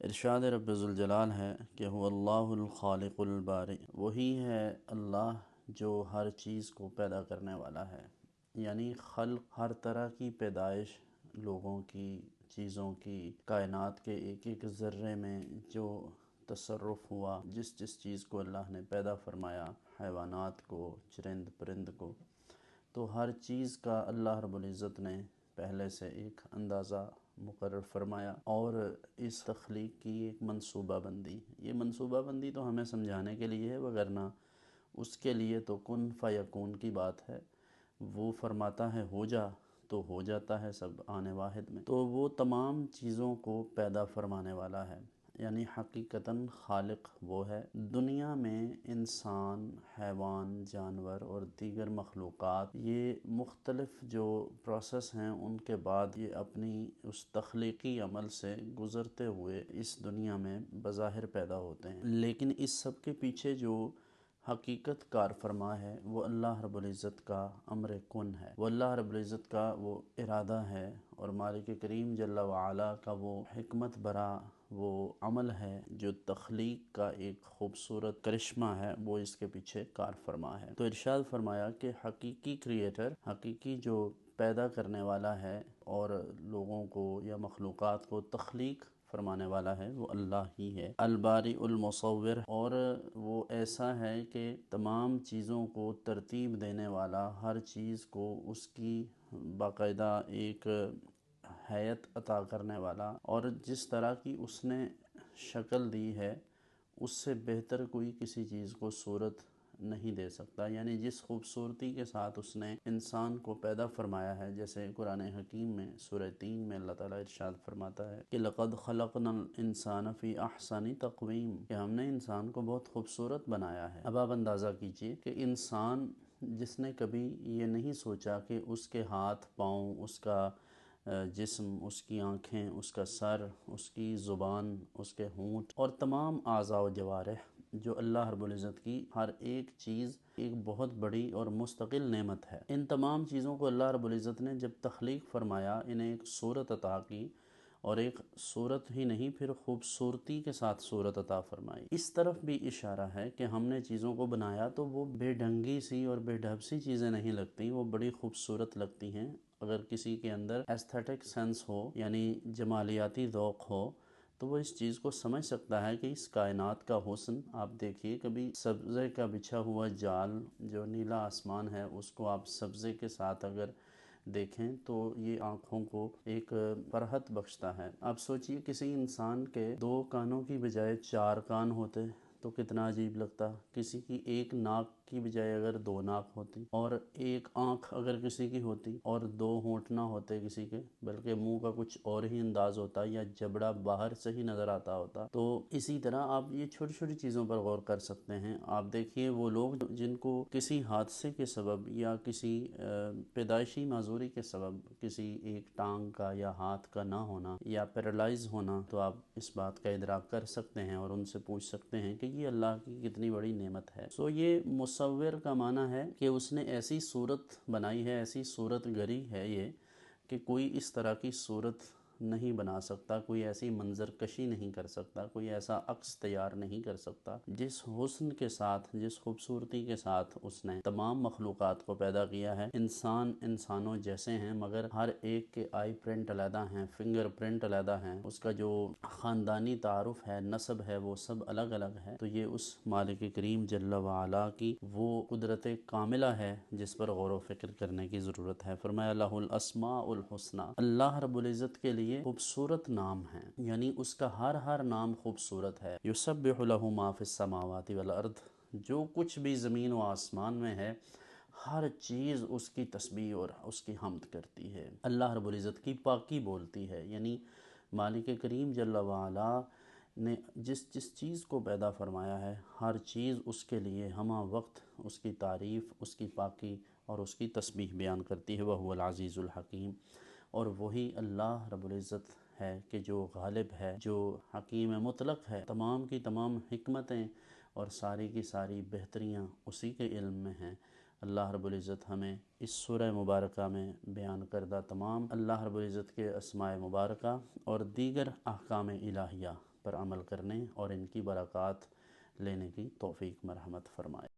ارشاد رب ذوالجلال ہے کہ هو اللہ الخالق البارئ، وہی ہے اللہ جو ہر چیز کو پیدا کرنے والا ہے۔ یعنی خلق، ہر طرح کی پیدائش، لوگوں کی، چیزوں کی، کائنات کے ایک ایک ذرے میں جو تصرف ہوا، جس چیز کو اللہ نے پیدا فرمایا، حیوانات کو، چرند پرند کو، تو ہر چیز کا اللہ رب العزت نے پہلے سے ایک اندازہ مقرر فرمایا، اور اس تخلیق کی ایک منصوبہ بندی۔ یہ منصوبہ بندی تو ہمیں سمجھانے کے لیے ہے، وگرنہ اس کے لیے تو کن فیکون کی بات ہے۔ وہ فرماتا ہے ہو جا تو ہو جاتا ہے سب آنے واحد میں۔ تو وہ تمام چیزوں کو پیدا فرمانے والا ہے، یعنی حقیقتاً خالق وہ ہے۔ دنیا میں انسان، حیوان، جانور اور دیگر مخلوقات، یہ مختلف جو پروسیس ہیں، ان کے بعد یہ اپنی اس تخلیقی عمل سے گزرتے ہوئے اس دنیا میں بظاہر پیدا ہوتے ہیں، لیکن اس سب کے پیچھے جو حقیقت کار فرما ہے وہ اللہ رب العزت کا امر کن ہے، وہ اللہ رب العزت کا وہ ارادہ ہے، اور مالک کریم جل وعلا کا وہ حکمت برا وہ عمل ہے جو تخلیق کا ایک خوبصورت کرشمہ ہے، وہ اس کے پیچھے کار فرما ہے۔ تو ارشاد فرمایا کہ حقیقی کریٹر، حقیقی جو پیدا کرنے والا ہے اور لوگوں کو یا مخلوقات کو تخلیق فرمانے والا ہے، وہ اللہ ہی ہے، الباری المصور، اور وہ ایسا ہے کہ تمام چیزوں کو ترتیب دینے والا، ہر چیز کو اس کی باقاعدہ ایک حیت عطا کرنے والا، اور جس طرح کی اس نے شکل دی ہے اس سے بہتر کوئی کسی چیز کو صورت نہیں دے سکتا۔ یعنی جس خوبصورتی کے ساتھ اس نے انسان کو پیدا فرمایا ہے، جیسے قرآن حکیم میں سورہ 3 میں اللہ تعالیٰ ارشاد فرماتا ہے کہ لَقَدْ خَلَقْنَا الْإِنسَانَ فِي أَحْسَنِ تَقْوِيمٍ، کہ ہم نے انسان کو بہت خوبصورت بنایا ہے۔ اب آپ اندازہ کیجئے کہ انسان جس نے کبھی یہ نہیں سوچا کہ اس کے ہاتھ پاؤں، اس کا جسم، اس کی آنکھیں، اس کا سر، اس کی زبان، اس کے ہونٹ اور تمام اعضاء و جوارح، جو اللہ رب العزت کی ہر ایک چیز ایک بہت بڑی اور مستقل نعمت ہے، ان تمام چیزوں کو اللہ رب العزت نے جب تخلیق فرمایا، انہیں ایک صورت عطا کی، اور ایک صورت ہی نہیں پھر خوبصورتی کے ساتھ صورت عطا فرمائی۔ اس طرف بھی اشارہ ہے کہ ہم نے چیزوں کو بنایا تو وہ بے ڈھنگی سی اور بے ڈھب سی چیزیں نہیں لگتی، وہ بڑی خوبصورت لگتی ہیں۔ اگر کسی کے اندر ایستھیٹک سینس ہو، یعنی جمالیاتی ذوق ہو، تو وہ اس چیز کو سمجھ سکتا ہے کہ اس کائنات کا حسن، آپ دیکھیے کبھی سبزے کا بچھا ہوا جال، جو نیلا آسمان ہے، اس کو آپ سبزے کے ساتھ اگر دیکھیں تو یہ آنکھوں کو ایک فرحت بخشتا ہے۔ آپ سوچئے کسی انسان کے 2 کانوں کی بجائے 4 کان ہوتے تو کتنا عجیب لگتا، کسی کی 1 ناک کی بجائے اگر 2 ناک ہوتی، اور 1 آنکھ اگر کسی کی ہوتی اور 2 ہونٹ نہ ہوتے کسی کے، بلکہ منہ کا کچھ اور ہی انداز ہوتا یا جبڑا باہر سے ہی نظر آتا ہوتا۔ تو اسی طرح آپ یہ چھوٹی چھوٹی چیزوں پر غور کر سکتے ہیں۔ آپ دیکھیے وہ لوگ جن کو کسی حادثے کے سبب یا کسی پیدائشی معذوری کے سبب کسی ایک ٹانگ کا یا ہاتھ کا نہ ہونا یا پیرالائز ہونا، تو آپ اس بات کا ادراک کر سکتے ہیں اور ان سے پوچھ سکتے ہیں کہ یہ اللہ کی کتنی بڑی نعمت ہے۔ سو یہ مصور کا معنی ہے کہ اس نے ایسی صورت بنائی ہے، ایسی صورت گری ہے یہ، کہ کوئی اس طرح کی صورت نہیں بنا سکتا، کوئی ایسی منظر کشی نہیں کر سکتا، کوئی ایسا عکس تیار نہیں کر سکتا جس حسن کے ساتھ، جس خوبصورتی کے ساتھ اس نے تمام مخلوقات کو پیدا کیا ہے۔ انسان انسانوں جیسے ہیں، مگر ہر ایک کے آئی پرنٹ علیحدہ ہیں، فنگر پرنٹ علیحدہ ہیں، اس کا جو خاندانی تعارف ہے، نسب ہے، وہ سب الگ الگ ہے۔ تو یہ اس مالک کریم جل وعلا کی وہ قدرت کاملہ ہے جس پر غور و فکر کرنے کی ضرورت ہے۔ فرمایا لہ الاسماء الحسنی، اللہ رب العزت کے لیے خوبصورت نام ہیں، یعنی اس کا ہر نام خوبصورت ہے۔ یسبح لہ ما فی السماوات والارض، جو کچھ بھی زمین و آسمان میں ہے، ہر چیز اس کی تسبیح اور اس کی حمد کرتی ہے، اللہ رب العزت کی پاکی بولتی ہے۔ یعنی مالک کریم جل وعلا نے جس چیز کو پیدا فرمایا ہے، ہر چیز اس کے لیے ہمہ وقت اس کی تعریف، اس کی پاکی اور اس کی تسبیح بیان کرتی ہے۔ وَهُوَ الْعَزِيزُ الْحَكِيمُ، اور وہی اللہ رب العزت ہے کہ جو غالب ہے، جو حکیم مطلق ہے، تمام کی تمام حکمتیں اور ساری کی ساری بہتریاں اسی کے علم میں ہیں۔ اللہ رب العزت ہمیں اس سورہ مبارکہ میں بیان کردہ تمام اللہ رب العزت کے اسماء مبارکہ اور دیگر احکام الہیہ پر عمل کرنے اور ان کی برکات لینے کی توفیق مرحمت فرمائے۔